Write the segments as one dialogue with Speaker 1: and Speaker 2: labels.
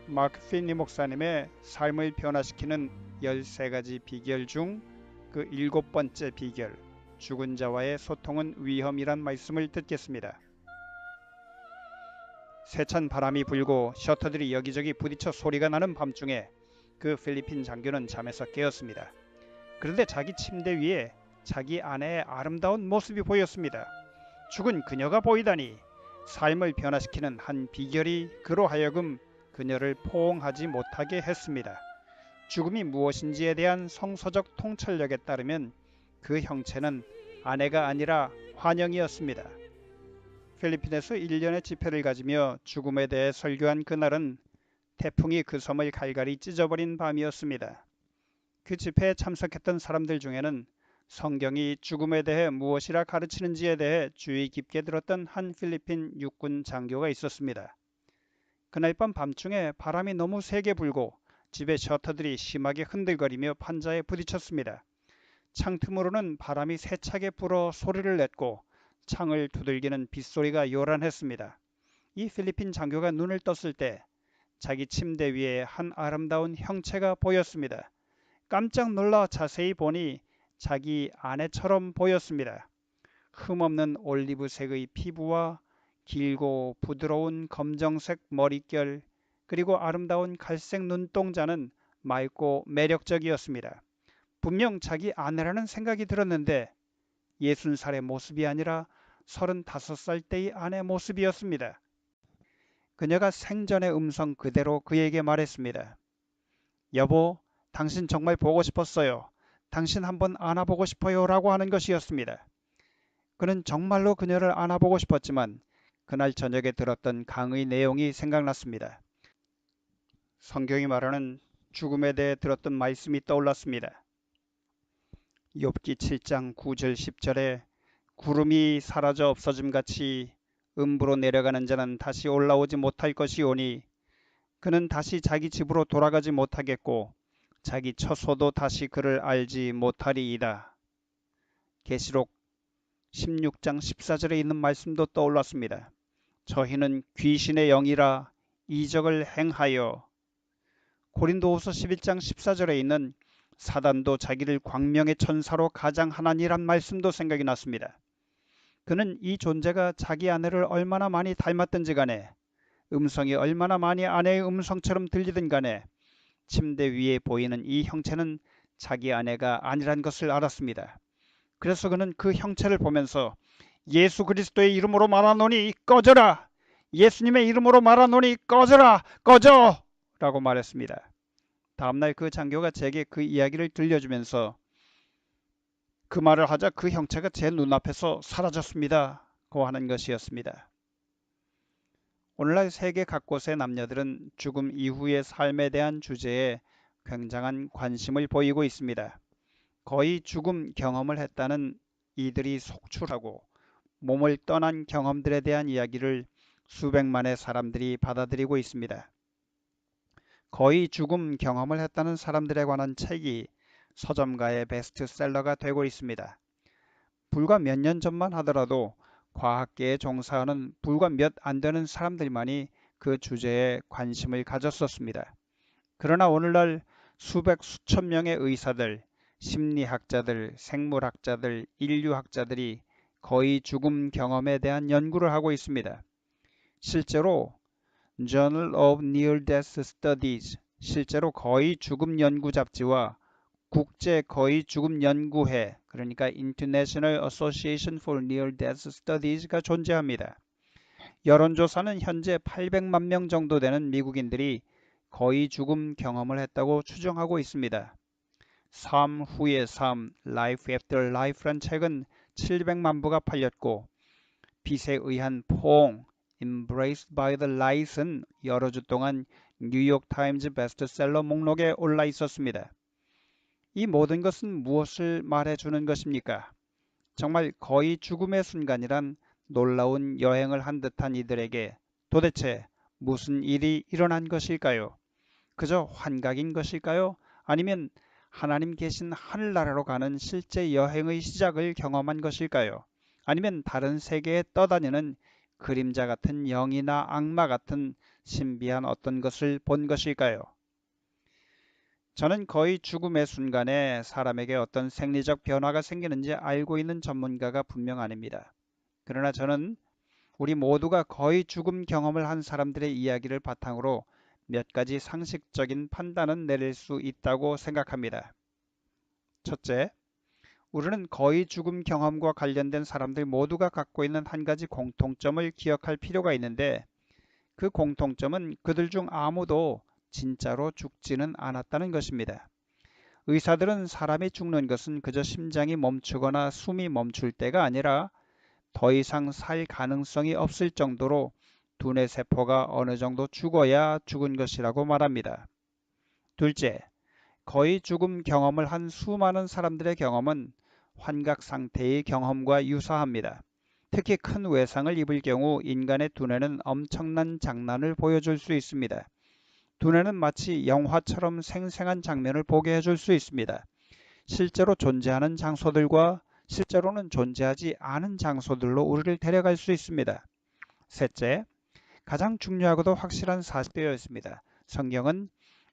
Speaker 1: 마크 피니 목사님의 삶을 변화시키는 13가지 비결 중 그 7번째 비결, 죽은 자와의 소통은 위험이란 말씀을 듣겠습니다. 세찬 바람이 불고 셔터들이 여기저기 부딪혀 소리가 나는 밤중에 그 필리핀 장교는 잠에서 깨었습니다. 그런데 자기 침대 위에 자기 아내의 아름다운 모습이 보였습니다. 죽은 그녀가 보이다니 삶을 변화시키는 한 비결이 그로 하여금 그녀를 포옹하지 못하게 했습니다. 죽음이 무엇인지에 대한 성서적 통찰력에 따르면 그 형체는 아내가 아니라 환영이었습니다. 필리핀에서 1년의 집회를 가지며 죽음에 대해 설교한 그날은 태풍이 그 섬을 갈갈이 찢어버린 밤이었습니다. 그 집회에 참석했던 사람들 중에는 성경이 죽음에 대해 무엇이라 가르치는지에 대해 주의 깊게 들었던 한 필리핀 육군 장교가 있었습니다. 그날 밤 밤중에 바람이 너무 세게 불고 집의 셔터들이 심하게 흔들거리며 판자에 부딪혔습니다. 창틈으로는 바람이 세차게 불어 소리를 냈고 창을 두들기는 빗소리가 요란했습니다. 이 필리핀 장교가 눈을 떴을 때 자기 침대 위에 한 아름다운 형체가 보였습니다. 깜짝 놀라 자세히 보니 자기 아내처럼 보였습니다. 흠없는 올리브색의 피부와 길고 부드러운 검정색 머릿결, 그리고 아름다운 갈색 눈동자는 맑고 매력적이었습니다. 분명 자기 아내라는 생각이 들었는데 60살의 모습이 아니라 35살 때의 아내 모습이었습니다. 그녀가 생전의 음성 그대로 그에게 말했습니다. 여보, 당신 정말 보고 싶었어요. 당신 한번 안아보고 싶어요 라고 하는 것이었습니다. 그는 정말로 그녀를 안아보고 싶었지만 그날 저녁에 들었던 강의 내용이 생각났습니다. 성경이 말하는 죽음에 대해 들었던 말씀이 떠올랐습니다. 욥기 7장 9절 10절에 구름이 사라져 없어짐같이 음부로 내려가는 자는 다시 올라오지 못할 것이오니 그는 다시 자기 집으로 돌아가지 못하겠고 자기 처소도 다시 그를 알지 못하리이다. 계시록 16장 14절에 있는 말씀도 떠올랐습니다. 저희는 귀신의 영이라 이적을 행하여. 고린도후서 11장 14절에 있는 사단도 자기를 광명의 천사로 가장하나니란 말씀도 생각이 났습니다. 그는 이 존재가 자기 아내를 얼마나 많이 닮았든지 간에 음성이 얼마나 많이 아내의 음성처럼 들리든 간에 침대 위에 보이는 이 형체는 자기 아내가 아니란 것을 알았습니다. 그래서 그는 그 형체를 보면서 예수 그리스도의 이름으로 말하노니 꺼져라! 예수님의 이름으로 말하노니 꺼져라! 꺼져! 라고 말했습니다. 다음날 그 장교가 제게 그 이야기를 들려주면서 그 말을 하자 그 형체가 제 눈앞에서 사라졌습니다. 고 하는 것이었습니다. 오늘날 세계 각곳의 남녀들은 죽음 이후의 삶에 대한 주제에 굉장한 관심을 보이고 있습니다. 거의 죽음 경험을 했다는 이들이 속출하고 몸을 떠난 경험들에 대한 이야기를 수백만의 사람들이 받아들이고 있습니다. 거의 죽음 경험을 했다는 사람들에 관한 책이 서점가의 베스트셀러가 되고 있습니다. 불과 몇 년 전만 하더라도 과학계에 종사하는 불과 몇 안 되는 사람들만이 그 주제에 관심을 가졌었습니다. 그러나 오늘날 수백 수천 명의 의사들, 심리학자들, 생물학자들, 인류학자들이 거의 죽음 경험에 대한 연구를 하고 있습니다. 실제로 Journal of Near-Death Studies, 실제로 거의 죽음 연구 잡지와 국제 거의 죽음 연구회, 그러니까 International Association for Near-Death Studies가 존재합니다. 여론조사는 현재 800만 명 정도 되는 미국인들이 거의 죽음 경험을 했다고 추정하고 있습니다. 삶 후의 삶, Life After Life란 책은 700만 부가 팔렸고 빛에 의한 포옹, Embraced by the Light은 여러 주 동안 뉴욕타임즈 베스트셀러 목록에 올라 있었습니다. 이 모든 것은 무엇을 말해주는 것입니까? 정말 거의 죽음의 순간이란 놀라운 여행을 한 듯한 이들에게 도대체 무슨 일이 일어난 것일까요? 그저 환각인 것일까요? 아니면 하나님 계신 하늘나라로 가는 실제 여행의 시작을 경험한 것일까요? 아니면 다른 세계에 떠다니는 그림자 같은 영이나 악마 같은 신비한 어떤 것을 본 것일까요? 저는 거의 죽음의 순간에 사람에게 어떤 생리적 변화가 생기는지 알고 있는 전문가가 분명 아닙니다. 그러나 저는 우리 모두가 거의 죽음 경험을 한 사람들의 이야기를 바탕으로 몇 가지 상식적인 판단은 내릴 수 있다고 생각합니다. 첫째, 우리는 거의 죽음 경험과 관련된 사람들 모두가 갖고 있는 한 가지 공통점을 기억할 필요가 있는데, 그 공통점은 그들 중 아무도 진짜로 죽지는 않았다는 것입니다. 의사들은 사람이 죽는 것은 그저 심장이 멈추거나 숨이 멈출 때가 아니라 더 이상 살 가능성이 없을 정도로 두뇌 세포가 어느 정도 죽어야 죽은 것이라고 말합니다. 둘째, 거의 죽음 경험을 한 수많은 사람들의 경험은 환각 상태의 경험과 유사합니다. 특히 큰 외상을 입을 경우 인간의 두뇌는 엄청난 장난을 보여줄 수 있습니다. 두뇌는 마치 영화처럼 생생한 장면을 보게 해줄 수 있습니다. 실제로 존재하는 장소들과 실제로는 존재하지 않은 장소들로 우리를 데려갈 수 있습니다. 셋째, 가장 중요하고도 확실한 사실되어 있습니다. 성경은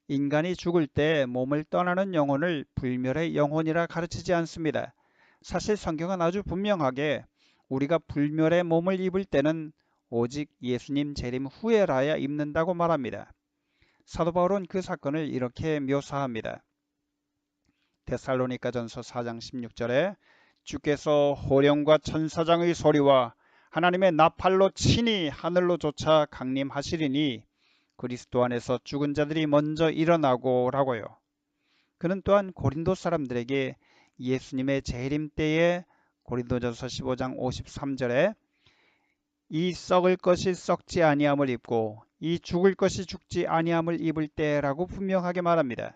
Speaker 1: 인간이 죽을 때 몸을 떠나는 영혼을 불멸의 영혼이라 가르치지 않습니다. 사실 성경은 아주 분명하게 우리가 불멸의 몸을 입을 때는 오직 예수님 재림 후에라야 입는다고 말합니다. 사도 바울은 그 사건을 이렇게 묘사합니다. 데살로니가전서 4장 16절에 주께서 호령과 천사장의 소리와 하나님의 나팔로 친히 하늘로 쫓아 강림하시리니 그리스도 안에서 죽은 자들이 먼저 일어나고 라고요. 그는 또한 고린도 사람들에게 예수님의 재림 때에 고린도전서 15장 53절에 이 썩을 것이 썩지 아니함을 입고 이 죽을 것이 죽지 아니함을 입을 때라고 분명하게 말합니다.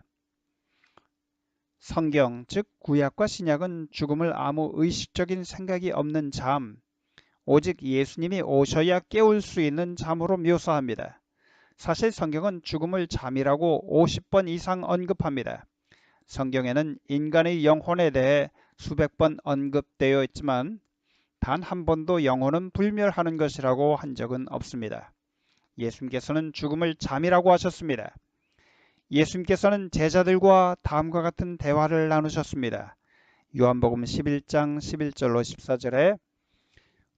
Speaker 1: 성경, 즉 구약과 신약은 죽음을 아무 의식적인 생각이 없는 잠, 오직 예수님이 오셔야 깨울 수 있는 잠으로 묘사합니다. 사실 성경은 죽음을 잠이라고 50번 이상 언급합니다. 성경에는 인간의 영혼에 대해 수백 번 언급되어 있지만 단 한 번도 영혼은 불멸하는 것이라고 한 적은 없습니다. 예수님께서는 죽음을 잠이라고 하셨습니다. 예수님께서는 제자들과 다음과 같은 대화를 나누셨습니다. 요한복음 11장 11절로 14절에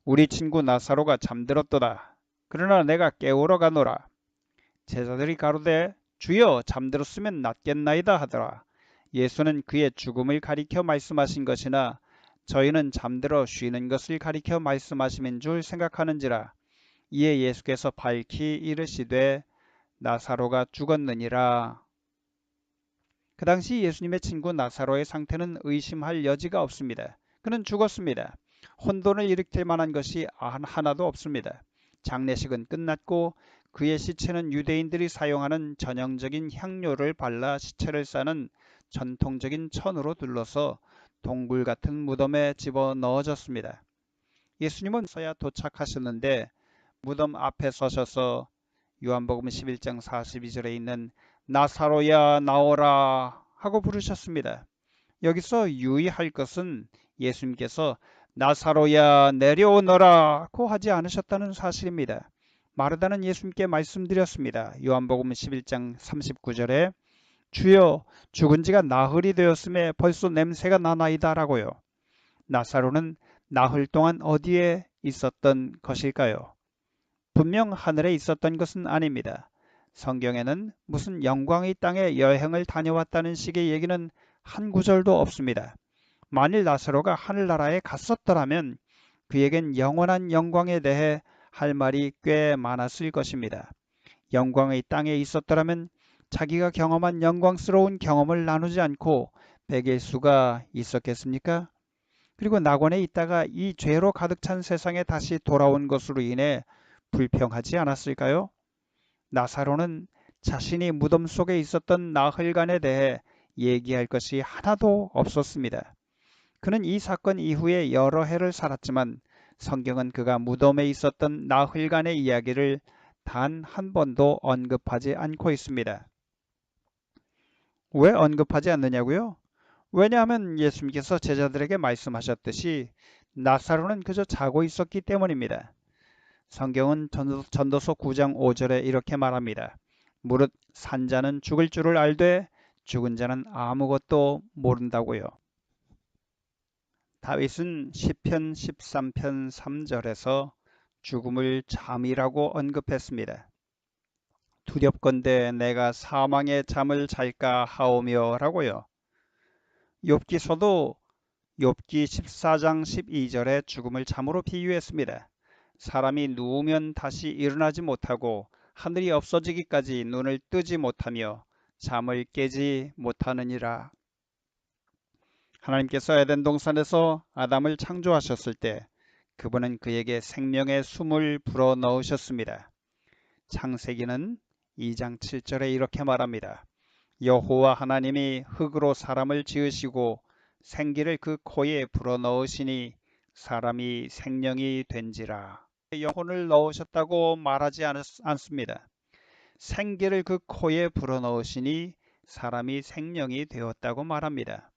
Speaker 1: 우리 친구 나사로가 잠들었도다. 그러나 내가 깨우러 가노라. 제자들이 가로되 주여 잠들었으면 낫겠나이다 하더라. 예수는 그의 죽음을 가리켜 말씀하신 것이나 저희는 잠들어 쉬는 것을 가리켜 말씀하심인 줄 생각하는지라. 이에 예수께서 밝히 이르시되 나사로가 죽었느니라. 그 당시 예수님의 친구 나사로의 상태는 의심할 여지가 없습니다. 그는 죽었습니다. 혼돈을 일으킬 만한 것이 하나도 없습니다. 장례식은 끝났고 그의 시체는 유대인들이 사용하는 전형적인 향료를 발라 시체를 싸는 전통적인 천으로 둘러서 동굴 같은 무덤에 집어넣어졌습니다. 예수님은 서야 도착하셨는데 무덤 앞에 서셔서 요한복음 11장 42절에 있는 나사로야 나오라 하고 부르셨습니다. 여기서 유의할 것은 예수님께서 나사로야 내려오너라고 하지 않으셨다는 사실입니다. 마르다는 예수님께 말씀드렸습니다. 요한복음 11장 39절에 주여 죽은 지가 나흘이 되었음에 벌써 냄새가 나나이다 라고요. 나사로는 나흘 동안 어디에 있었던 것일까요? 분명 하늘에 있었던 것은 아닙니다. 성경에는 무슨 영광의 땅에 여행을 다녀왔다는 식의 얘기는 한 구절도 없습니다. 만일 나사로가 하늘나라에 갔었더라면 그에겐 영원한 영광에 대해 할 말이 꽤 많았을 것입니다. 영광의 땅에 있었더라면 자기가 경험한 영광스러운 경험을 나누지 않고 베길 수가 있었겠습니까? 그리고 낙원에 있다가 이 죄로 가득 찬 세상에 다시 돌아온 것으로 인해 불평하지 않았을까요? 나사로는 자신이 무덤 속에 있었던 나흘간에 대해 얘기할 것이 하나도 없었습니다. 그는 이 사건 이후에 여러 해를 살았지만 성경은 그가 무덤에 있었던 나흘간의 이야기를 단 한 번도 언급하지 않고 있습니다. 왜 언급하지 않느냐고요? 왜냐하면 예수님께서 제자들에게 말씀하셨듯이 나사로는 그저 자고 있었기 때문입니다. 성경은 전도서 9장 5절에 이렇게 말합니다. 무릇 산 자는 죽을 줄을 알되 죽은 자는 아무것도 모른다고요. 다윗은 시편 13편 3절에서 죽음을 잠이라고 언급했습니다. 두렵건대 내가 사망의 잠을 잘까 하오며 라고요. 욥기서도 욥기 14장 12절에 죽음을 잠으로 비유했습니다. 사람이 누우면 다시 일어나지 못하고 하늘이 없어지기까지 눈을 뜨지 못하며 잠을 깨지 못하느니라. 하나님께서 에덴 동산에서 아담을 창조하셨을 때 그분은 그에게 생명의 숨을 불어넣으셨습니다. 창세기는 2장 7절에 이렇게 말합니다. 여호와 하나님이 흙으로 사람을 지으시고 생기를 그 코에 불어넣으시니 사람이 생명이 된지라. 영혼을 넣으셨다고 말하지 않습니다. 생기를 그 코에 불어넣으시니 사람이 생명이 되었다고 말합니다.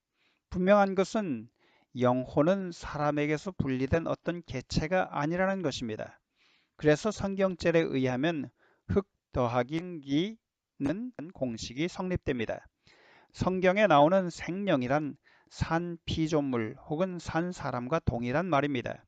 Speaker 1: 분명한 것은 영혼은 사람에게서 분리된 어떤 개체가 아니라는 것입니다. 그래서 성경절에 의하면 흙 더하기 기는 공식이 성립됩니다. 성경에 나오는 생명이란 산 피조물 혹은 산 사람과 동일한 말입니다.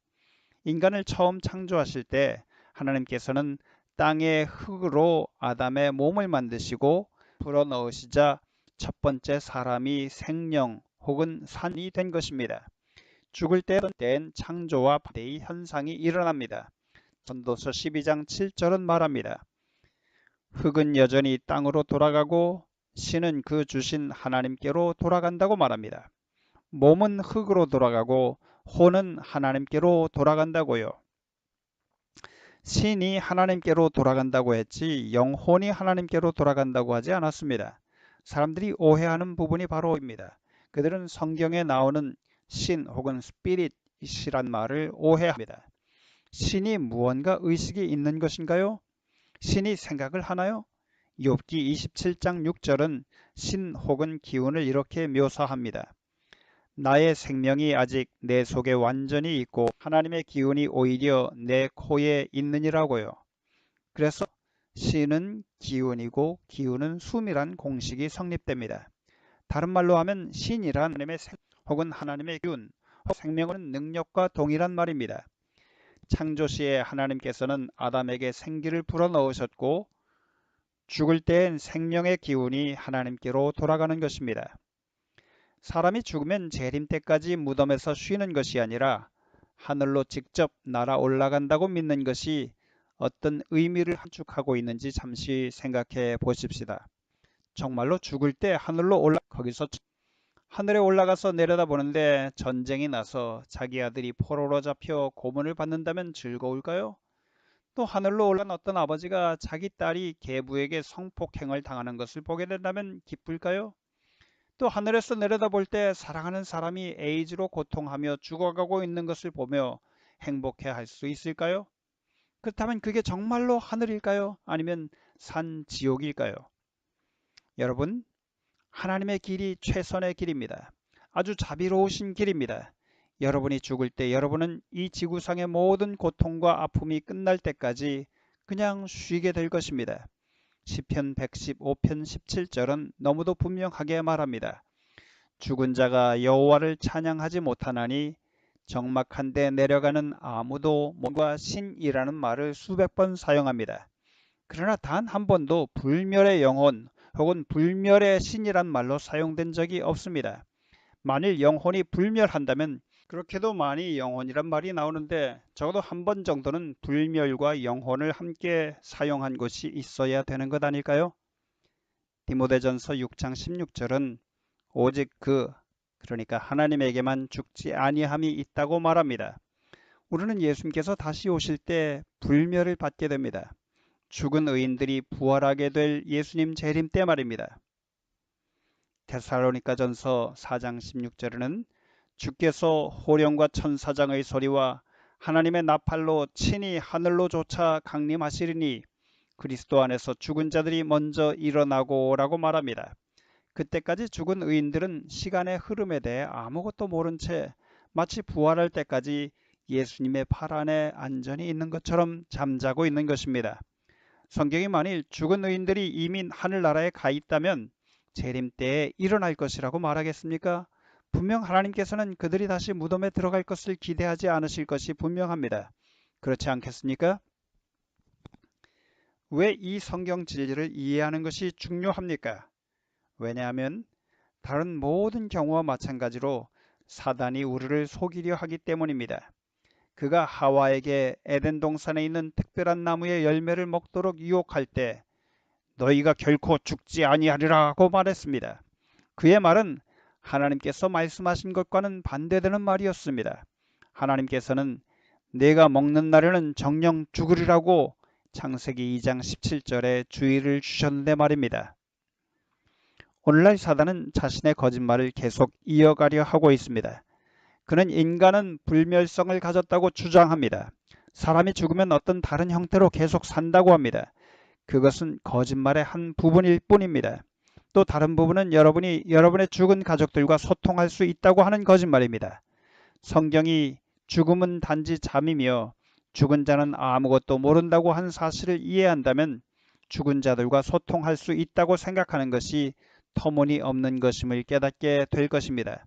Speaker 1: 인간을 처음 창조하실 때 하나님께서는 땅의 흙으로 아담의 몸을 만드시고 불어넣으시자 첫 번째 사람이 생명 혹은 산이 된 것입니다. 죽을 때는 창조와 반대의 현상이 일어납니다. 전도서 12장 7절은 말합니다. 흙은 여전히 땅으로 돌아가고 신은 그 주신 하나님께로 돌아간다고 말합니다. 몸은 흙으로 돌아가고 혼은 하나님께로 돌아간다고요. 신이 하나님께로 돌아간다고 했지 영혼이 하나님께로 돌아간다고 하지 않았습니다. 사람들이 오해하는 부분이 바로 입니다. 그들은 성경에 나오는 신 혹은 스피릿이란 말을 오해합니다. 신이 무언가 의식이 있는 것인가요? 신이 생각을 하나요? 욥기 27장 6절은 신 혹은 기운을 이렇게 묘사합니다. 나의 생명이 아직 내 속에 완전히 있고 하나님의 기운이 오히려 내 코에 있느니라고요. 그래서 신은 기운이고 기운은 숨이란 공식이 성립됩니다. 다른 말로 하면 신이란 하나님의 혹은 하나님의 기운, 생명은 능력과 동일한 말입니다. 창조 시에 하나님께서는 아담에게 생기를 불어넣으셨고 죽을 때엔 생명의 기운이 하나님께로 돌아가는 것입니다. 사람이 죽으면 재림 때까지 무덤에서 쉬는 것이 아니라 하늘로 직접 날아 올라간다고 믿는 것이 어떤 의미를 함축하고 있는지 잠시 생각해 보십시다. 정말로 죽을 때 거기서 하늘에 올라가서 내려다보는데 전쟁이 나서 자기 아들이 포로로 잡혀 고문을 받는다면 즐거울까요? 또 하늘로 올라간 어떤 아버지가 자기 딸이 계부에게 성폭행을 당하는 것을 보게 된다면 기쁠까요? 또 하늘에서 내려다볼 때 사랑하는 사람이 에이즈로 고통하며 죽어가고 있는 것을 보며 행복해 할 수 있을까요? 그렇다면 그게 정말로 하늘일까요? 아니면 산 지옥일까요? 여러분, 하나님의 길이 최선의 길입니다. 아주 자비로우신 길입니다. 여러분이 죽을 때 여러분은 이 지구상의 모든 고통과 아픔이 끝날 때까지 그냥 쉬게 될 것입니다. 시편 115편 17절은 너무도 분명하게 말합니다. 죽은 자가 여호와를 찬양하지 못하나니 적막한 데 내려가는 아무도 뭔가 신이라는 말을 수백 번 사용합니다. 그러나 단 한 번도 불멸의 영혼 혹은 불멸의 신이란 말로 사용된 적이 없습니다. 만일 영혼이 불멸한다면 그렇게도 많이 영혼이란 말이 나오는데 적어도 한 번 정도는 불멸과 영혼을 함께 사용한 것이 있어야 되는 것 아닐까요? 디모데전서 6장 16절은 오직 그러니까 하나님에게만 죽지 아니함이 있다고 말합니다. 우리는 예수님께서 다시 오실 때 불멸을 받게 됩니다. 죽은 의인들이 부활하게 될 예수님 재림 때 말입니다. 데살로니가전서 4장 16절에는 주께서 호령과 천사장의 소리와 하나님의 나팔로 친히 하늘로 쫓아 강림하시리니 그리스도 안에서 죽은 자들이 먼저 일어나고 라고 말합니다. 그때까지 죽은 의인들은 시간의 흐름에 대해 아무것도 모른 채 마치 부활할 때까지 예수님의 팔 안에 안전히 있는 것처럼 잠자고 있는 것입니다. 성경이 만일 죽은 의인들이 이미 하늘나라에 가 있다면 재림 때에 일어날 것이라고 말하겠습니까? 분명 하나님께서는 그들이 다시 무덤에 들어갈 것을 기대하지 않으실 것이 분명합니다. 그렇지 않겠습니까? 왜 이 성경 진리를 이해하는 것이 중요합니까? 왜냐하면 다른 모든 경우와 마찬가지로 사단이 우리를 속이려 하기 때문입니다. 그가 하와에게 에덴 동산에 있는 특별한 나무의 열매를 먹도록 유혹할 때 너희가 결코 죽지 아니하리라고 말했습니다. 그의 말은 하나님께서 말씀하신 것과는 반대되는 말이었습니다. 하나님께서는 내가 먹는 날에는 정녕 죽으리라고 창세기 2장 17절에 주의를 주셨는데 말입니다. 오늘날 사단은 자신의 거짓말을 계속 이어가려 하고 있습니다. 그는 인간은 불멸성을 가졌다고 주장합니다. 사람이 죽으면 어떤 다른 형태로 계속 산다고 합니다. 그것은 거짓말의 한 부분일 뿐입니다. 또 다른 부분은 여러분이 여러분의 죽은 가족들과 소통할 수 있다고 하는 거짓말입니다. 성경이 죽음은 단지 잠이며 죽은 자는 아무것도 모른다고 한 사실을 이해한다면 죽은 자들과 소통할 수 있다고 생각하는 것이 터무니없는 것임을 깨닫게 될 것입니다.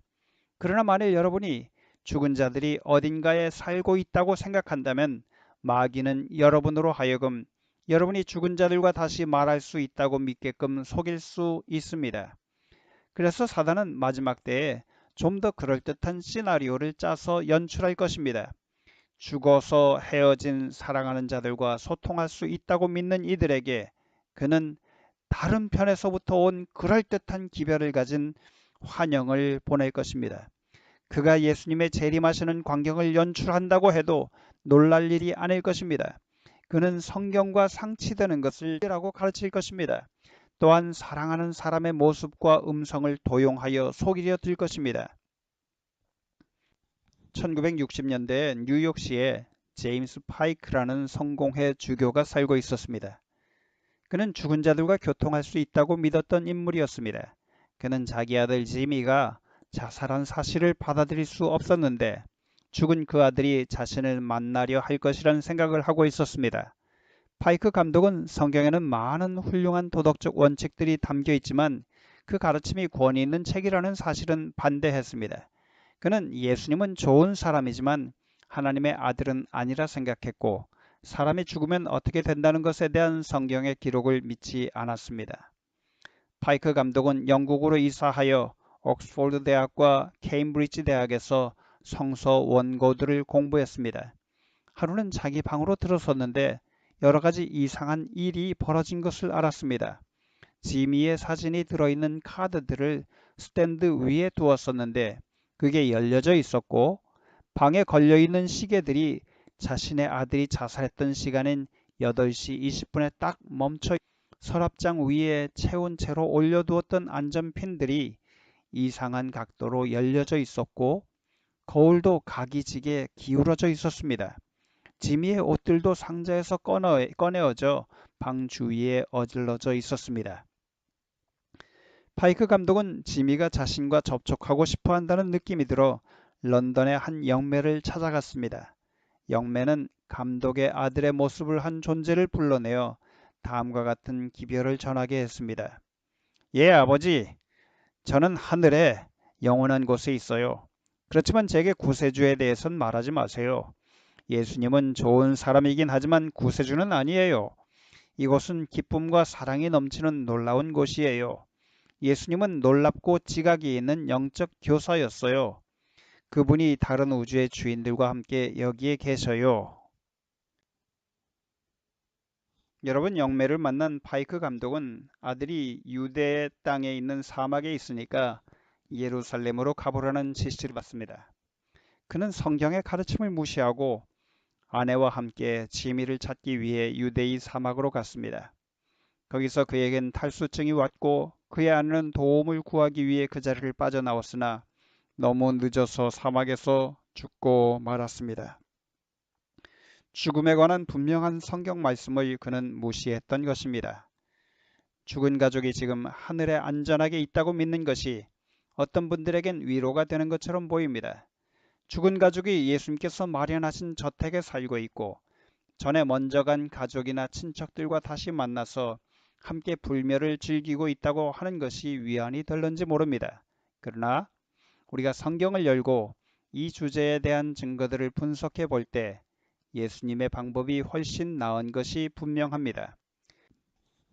Speaker 1: 그러나 만일 여러분이 죽은 자들이 어딘가에 살고 있다고 생각한다면 마귀는 여러분으로 하여금 여러분이 죽은 자들과 다시 말할 수 있다고 믿게끔 속일 수 있습니다. 그래서 사단은 마지막 때에 좀 더 그럴듯한 시나리오를 짜서 연출할 것입니다. 죽어서 헤어진 사랑하는 자들과 소통할 수 있다고 믿는 이들에게 그는 다른 편에서부터 온 그럴듯한 기별을 가진 환영을 보낼 것입니다. 그가 예수님의 재림하시는 광경을 연출한다고 해도 놀랄 일이 아닐 것입니다. 그는 성경과 상치되는 것을 라고 가르칠 것입니다. 또한 사랑하는 사람의 모습과 음성을 도용하여 속이려 들 것입니다. 1960년대 뉴욕시에 제임스 파이크라는 성공회 주교가 살고 있었습니다. 그는 죽은 자들과 교통할 수 있다고 믿었던 인물이었습니다. 그는 자기 아들 지미가 자살한 사실을 받아들일 수 없었는데 죽은 그 아들이 자신을 만나려 할 것이라는 생각을 하고 있었습니다. 파이크 감독은 성경에는 많은 훌륭한 도덕적 원칙들이 담겨 있지만 그 가르침이 권위 있는 책이라는 사실은 반대했습니다. 그는 예수님은 좋은 사람이지만 하나님의 아들은 아니라 생각했고 사람이 죽으면 어떻게 된다는 것에 대한 성경의 기록을 믿지 않았습니다. 파이크 감독은 영국으로 이사하여 옥스포드 대학과 케임브리지 대학에서 성서 원고들을 공부했습니다. 하루는 자기 방으로 들어섰는데 여러 가지 이상한 일이 벌어진 것을 알았습니다. 지미의 사진이 들어있는 카드들을 스탠드 위에 두었었는데 그게 열려져 있었고 방에 걸려있는 시계들이 자신의 아들이 자살했던 시간인 8시 20분에 딱 멈춰 서랍장 위에 채운 채로 올려두었던 안전핀들이 이상한 각도로 열려져 있었고 거울도 각이지게 기울어져 있었습니다. 지미의 옷들도 상자에서 꺼내어져 방 주위에 어질러져 있었습니다. 파이크 감독은 지미가 자신과 접촉하고 싶어 한다는 느낌이 들어 런던의 한 영매를 찾아갔습니다. 영매는 감독의 아들의 모습을 한 존재를 불러내어 다음과 같은 기별을 전하게 했습니다. 예, 아버지. 저는 하늘에 영원한 곳에 있어요. 그렇지만 제게 구세주에 대해서는 말하지 마세요. 예수님은 좋은 사람이긴 하지만 구세주는 아니에요. 이곳은 기쁨과 사랑이 넘치는 놀라운 곳이에요. 예수님은 놀랍고 지각이 있는 영적 교사였어요. 그분이 다른 우주의 주인들과 함께 여기에 계셔요. 여러분, 영매를 만난 파이크 감독은 아들이 유대 땅에 있는 사막에 있으니까 예루살렘으로 가보라는 지시를 받습니다. 그는 성경의 가르침을 무시하고 아내와 함께 지미를 찾기 위해 유대의 사막으로 갔습니다. 거기서 그에겐 탈수증이 왔고 그의 아내는 도움을 구하기 위해 그 자리를 빠져나왔으나 너무 늦어서 사막에서 죽고 말았습니다. 죽음에 관한 분명한 성경 말씀을 그는 무시했던 것입니다. 죽은 가족이 지금 하늘에 안전하게 있다고 믿는 것이 어떤 분들에겐 위로가 되는 것처럼 보입니다. 죽은 가족이 예수님께서 마련하신 저택에 살고 있고 전에 먼저 간 가족이나 친척들과 다시 만나서 함께 불멸을 즐기고 있다고 하는 것이 위안이 될는지 모릅니다. 그러나 우리가 성경을 열고 이 주제에 대한 증거들을 분석해 볼 때 예수님의 방법이 훨씬 나은 것이 분명합니다.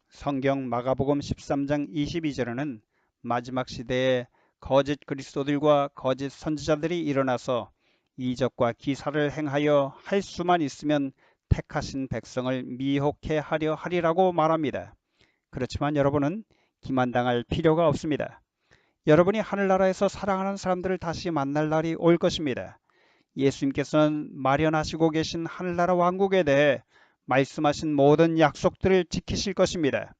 Speaker 1: 성경 마가복음 13장 22절에는 마지막 시대에 거짓 그리스도들과 거짓 선지자들이 일어나서 이적과 기사를 행하여 할 수만 있으면 택하신 백성을 미혹해 하려 하리라고 말합니다. 그렇지만 여러분은 기만당할 필요가 없습니다. 여러분이 하늘나라에서 사랑하는 사람들을 다시 만날 날이 올 것입니다. 예수님께서는 마련하시고 계신 하늘나라 왕국에 대해 말씀하신 모든 약속들을 지키실 것입니다.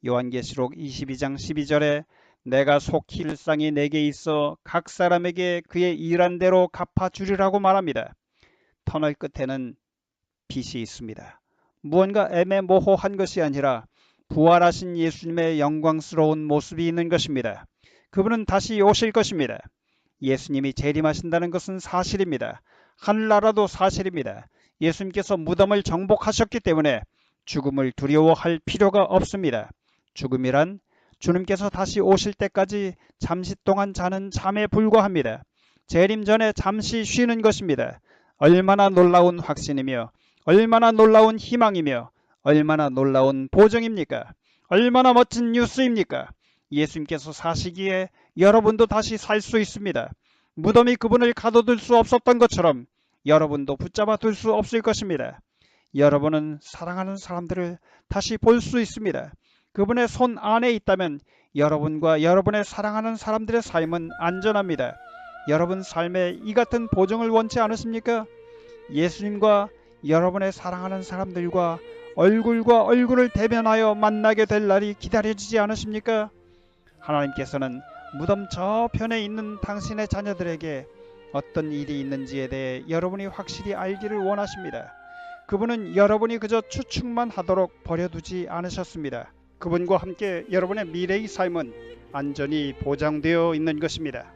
Speaker 1: 요한계시록 22장 12절에 내가 속히 일상이 내게 있어 각 사람에게 그의 일한 대로 갚아주리라고 말합니다. 터널 끝에는 빛이 있습니다. 무언가 애매모호한 것이 아니라 부활하신 예수님의 영광스러운 모습이 있는 것입니다. 그분은 다시 오실 것입니다. 예수님이 재림하신다는 것은 사실입니다. 하늘나라도 사실입니다. 예수님께서 무덤을 정복하셨기 때문에 죽음을 두려워할 필요가 없습니다. 죽음이란 주님께서 다시 오실 때까지 잠시 동안 자는 잠에 불과합니다. 재림 전에 잠시 쉬는 것입니다. 얼마나 놀라운 확신이며 얼마나 놀라운 희망이며 얼마나 놀라운 보정입니까? 얼마나 멋진 뉴스입니까? 예수님께서 사시기에 여러분도 다시 살 수 있습니다. 무덤이 그분을 가둬둘 수 없었던 것처럼 여러분도 붙잡아 둘 수 없을 것입니다. 여러분은 사랑하는 사람들을 다시 볼 수 있습니다. 그분의 손 안에 있다면 여러분과 여러분의 사랑하는 사람들의 삶은 안전합니다. 여러분 삶에 이 같은 보증을 원치 않으십니까? 예수님과 여러분의 사랑하는 사람들과 얼굴과 얼굴을 대면하여 만나게 될 날이 기다려지지 않으십니까? 하나님께서는 무덤 저편에 있는 당신의 자녀들에게 어떤 일이 있는지에 대해 여러분이 확실히 알기를 원하십니다. 그분은 여러분이 그저 추측만 하도록 버려두지 않으셨습니다. 그분과 함께 여러분의 미래의 삶은 안전히 보장되어 있는 것입니다.